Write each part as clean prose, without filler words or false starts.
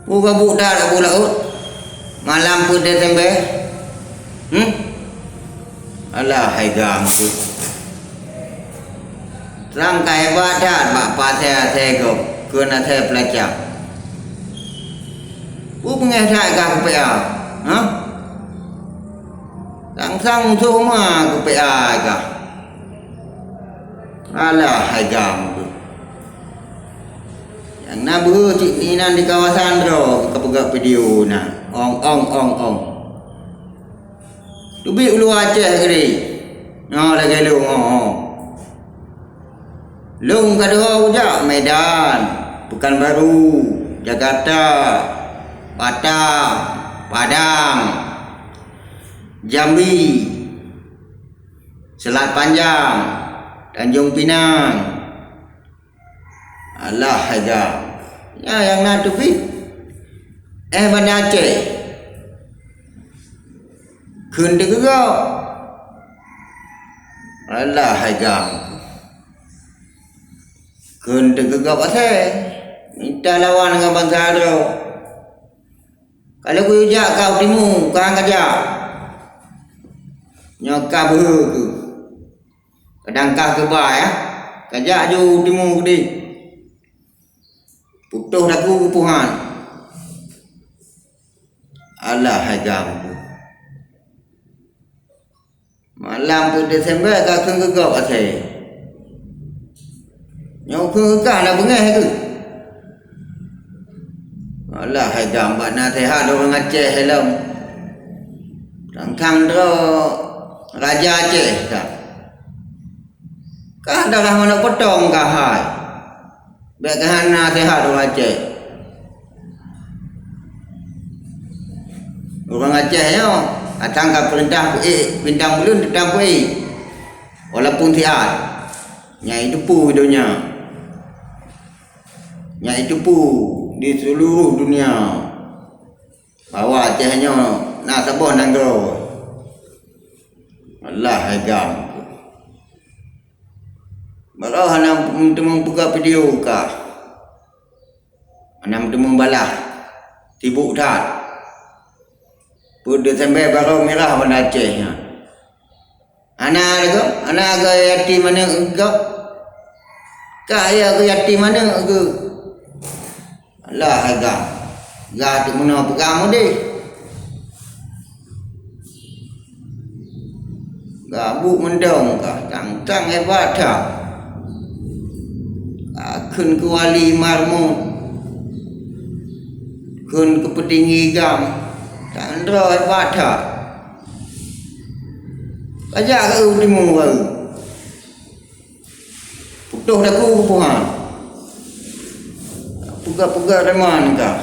Gabuk dah tak pula ut. Malam pun Desember. Alah hai ganggu. Terang kai badan bapa saya go. Kena saya pelajar. Pengasah kah ke PA? Sang semua ke PA kah? Alah hai ganggu. Yang nak cik ni di kawasan ro ke video na. Ong. Tubi ulu Aceh ke ni? Lagi lung Lung kadang ujak Medan, Pekanbaru, Jakarta, Batam, Padang, Jambi, Selat Panjang, Tanjung Pinang. Alah hajar. Ya yang nak tubi. Bandar Aceh. Kun degau. Alah hajar. Kun degau pasal minta lawan dengan bangsa Aro. Kalau ku ujak kau timu, kau kajak. Nyokap ke. Kadang kah ke bah ya. Kajak ju timu di. Putuh aku puhan. Alah hai ganggu. Malam pun Desember kau kena gegap asal. Nyok kena nak bengah ke? Alah hai gambar nak sehat orang Aceh helm. Tang Raja Aceh tak. Kah dah mana potong kah hai. Baik kahana sehat orang Aceh. Orang Aceh yo, datang ke perintah bintang belum datang walaupun sihat. Nyai depu dunia. Nyai depu di seluruh dunia. Bawa Acehnya nak sabon nangro. Allah agam. Baru hanam temu buka video kah? Hanam temu balah. Tibuk dah. Pada sampai baru merah Bandar Aceh. Anak ke yatim mana engkau? Kaya ke yatim mana ke? Allah agak. Gak tu mana pegang deh. Gabuk mendong kah? Tang hebat dah. Kun ke wali marmut. Kun ke petinggi gam. Tak ada hebat dah. Kajak ke utimu baru. Putuh dah ku puhan. Pegang reman kah.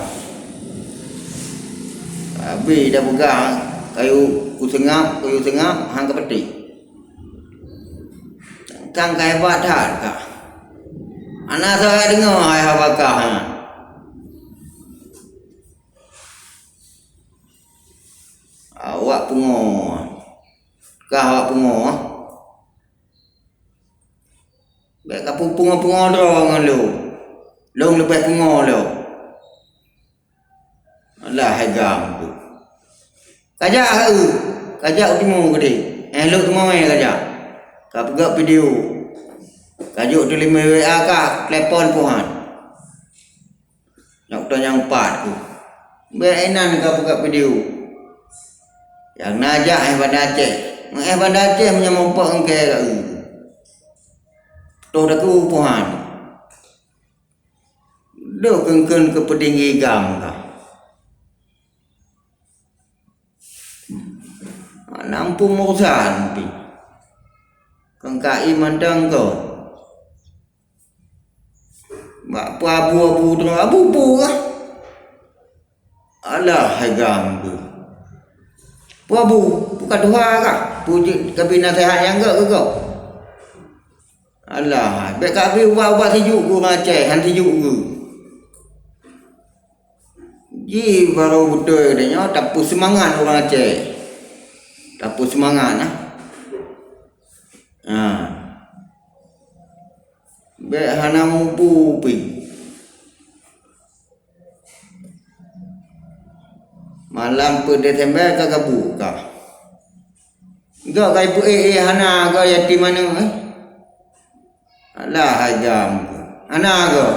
Habis dah pegang kayu sengap, hang ke peti. Tang kai hebat dah kah. Anak saya dengar hai habakah. Awak pungo. Kah awak pungo. Baik kapu pungo dorong lu. Long lepas pungo lu. Alah hagam tu. Kajak utimu gede. Lu semua kajak. Kau pegak video. Kajuk tu 5 WA kah telepon puhan. Nyok tu yang 4 tu. Berenan kau buka video. Yang najak Bandar Aceh. Bandar Aceh punya mompak engke kat tu. Tu dah ku puhan. Dah kengken ke petinggi gam kah. Nampung urusan pi. Kengkai mandang kau. Mak abu terus abu kah? Alah hagam tu. Bukan Tuhan kah? Puji kabina sehat yang ke kau? Alah, baik kabi ubat sejuk ku Aceh, han sejuk ku. Ji baru betul dia tapu semangat orang Aceh. Tapu semangat nah. Baik hana mumpu pi. Malam per Desember ka gabu ka. Gak kai pu hana ga yatim mana Alah hajam. Ana ga.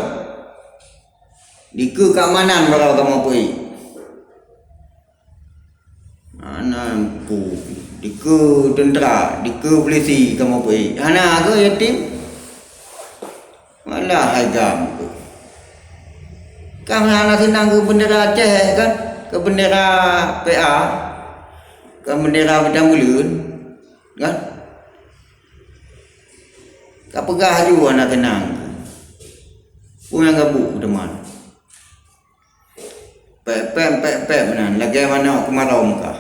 Diku keamanan berapa kamu pu Ana pu. Diku tentera, diku polisi kamu pu Hana ga yatim. Alah hajam. Kamu anak senang ke bendera Aceh kan? Ke bendera PA. Ke bendera Padang Bulan. Kan? Kau pegah juga anak tenang. Punya gabu teman. Pep benar. Lagi mana kemarau kah?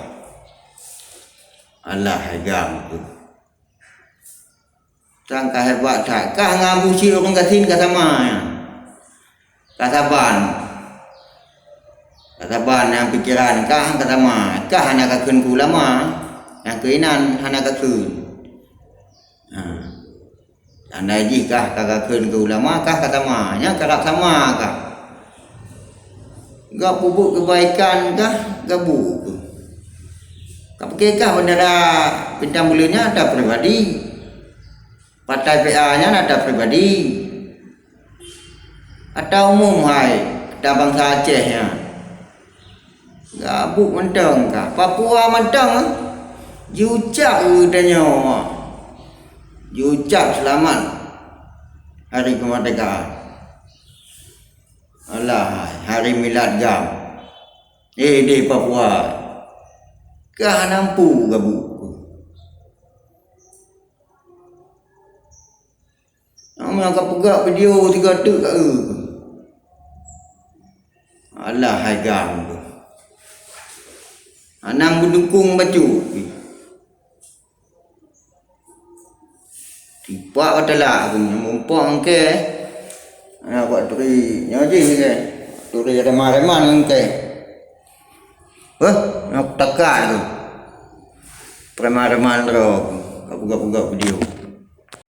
Allah hajam tu. Sangka hebat tak? Kah ngabu si orang kasin kah sama ya? Kasaban yang pikiran kah kah sama? Kah anak kakun ku lama? Yang keinan anak kakun. Anda jika kakak ke ulama kah kata mahnya kakak sama kah? Gak bubuk kebaikan kah? Gak bubuk. Kau pakai kah bendera Bintang Bulannya ada pribadi, partai PA-nya ada pribadi, atau umum hai, ada bangsa Acehnya. Gak bubuk mentang kah? Papua mentang, jucak udahnya. Diucap selamat hari kemerdekaan. Alah, hari milad gam. Di Papua. Kah nampu gabu. Nama angkat pegak video 3 tuk kat Alah, hai gam. Anang berdukung baju. Tiba adalah aku mumpung ke anak buat turi nyaji ke turi remah-remah ke nak takkan tu remah-remah ro aku gak video